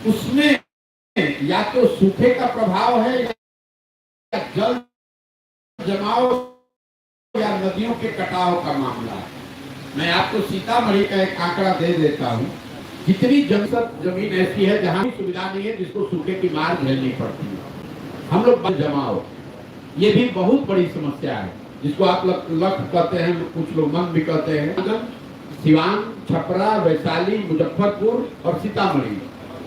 उसमें या तो सूखे का प्रभाव है या जल जमाव या नदियों के कटाव का मामला है। मैं आपको सीतामढ़ी का एक आंकड़ा दे देता हूँ। जितनी जमीन ऐसी है जहाँ भी सुविधा नहीं है, जिसको सूखे की मार झेलनी पड़ती है। हम लोग जमाव, ये भी बहुत बड़ी समस्या है, जिसको आप लख कहते हैं, कुछ लोग मन भी कहते हैं। सिवान, छपरा, वैशाली, मुजफ्फरपुर और सीतामढ़ी,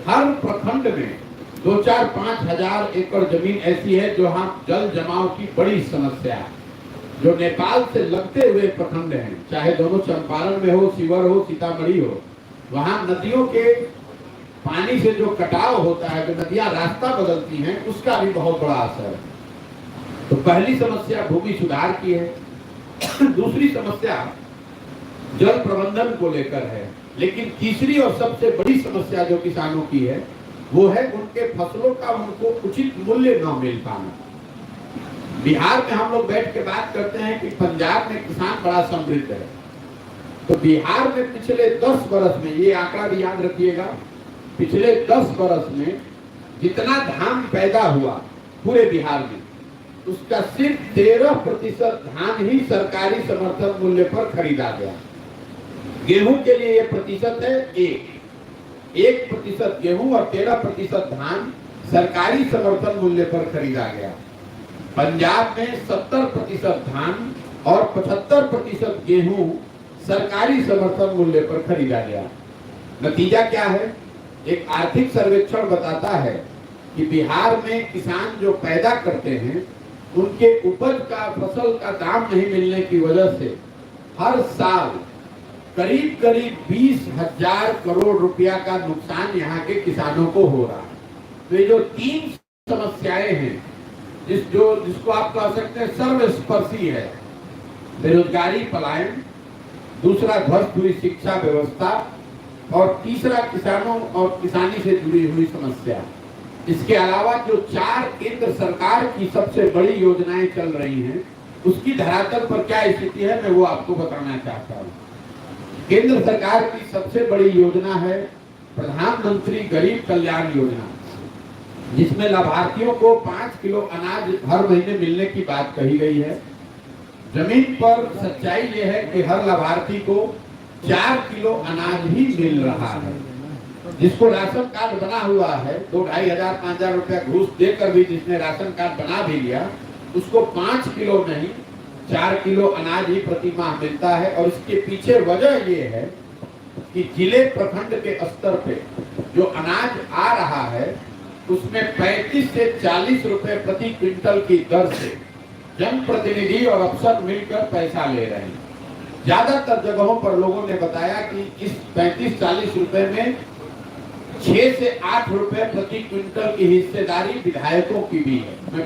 हर प्रखंड में 2-4-5 हजार एकड़ जमीन ऐसी है जहाँ जल जमाव की बड़ी समस्या है। जो नेपाल से लगते हुए प्रखंड हैं, चाहे दोनों चंपारण में हो, शिवर हो, सीतामढ़ी हो, वहाँ नदियों के पानी से जो कटाव होता है, जो नदियां रास्ता बदलती हैं, उसका भी बहुत बड़ा असर है। तो पहली समस्या भूमि सुधार की है। दूसरी समस्या जल प्रबंधन को लेकर है। लेकिन तीसरी और सबसे बड़ी समस्या जो किसानों की है, वो है उनके फसलों का उनको उचित मूल्य न मिल पाना। बिहार में हम लोग बैठ के बात करते हैं कि पंजाब में किसान बड़ा समृद्ध है, तो बिहार में पिछले 10 वर्ष में, ये आंकड़ा भी याद रखिएगा, पिछले 10 वर्ष में जितना धान पैदा हुआ पूरे बिहार में, उसका सिर्फ 13% धान ही सरकारी समर्थन मूल्य पर खरीदा गया। गेहूं के लिए यह प्रतिशत है 1% गेहूं और 13% धान सरकारी समर्थन मूल्य पर खरीदा गया। पंजाब में 70% धान और 75% गेहूं सरकारी समर्थन मूल्य पर खरीदा गया। नतीजा क्या है? एक आर्थिक सर्वेक्षण बताता है कि बिहार में किसान जो पैदा करते हैं, उनके उपज का, फसल का दाम नहीं मिलने की वजह से हर साल करीब 20,000 करोड़ रुपया का नुकसान यहाँ के किसानों को हो रहा है। तो ये जो 3 समस्याएं हैं, जिसको आप कह सकते हैं सर्वस्पर्शी है, बेरोजगारी, पलायन, दूसरा ध्वस्त हुई शिक्षा व्यवस्था, और तीसरा किसानों और किसानी से जुड़ी हुई समस्या। इसके अलावा जो 4 केंद्र सरकार की सबसे बड़ी योजनाएं चल रही हैं, उसकी धरातल पर क्या स्थिति है, मैं वो आपको बताना चाहता हूँ। केंद्र सरकार की सबसे बड़ी योजना है प्रधानमंत्री गरीब कल्याण योजना, जिसमें लाभार्थियों को 5 किलो अनाज हर महीने मिलने की बात कही गई है। जमीन पर सच्चाई ये है कि हर लाभार्थी को 4 किलो अनाज ही मिल रहा है। जिसको राशन कार्ड बना हुआ है, 2,500-5,000 रुपया घूस देकर भी जिसने राशन कार्ड बना भी लिया, उसको 5 किलो नहीं 4 किलो अनाज ही प्रति माह मिलता है। और इसके पीछे वजह ये है कि जिले प्रखंड के स्तर पे जो अनाज आ रहा है, उसमें 35 से 40 रुपए प्रति क्विंटल की दर से जनप्रतिनिधि और अफसर मिलकर पैसा ले रहे हैं। ज्यादातर जगहों पर लोगों ने बताया कि इस 35-40 रुपए में 6 से 8 रुपए प्रति क्विंटल की हिस्सेदारी विधायकों की भी है। मैं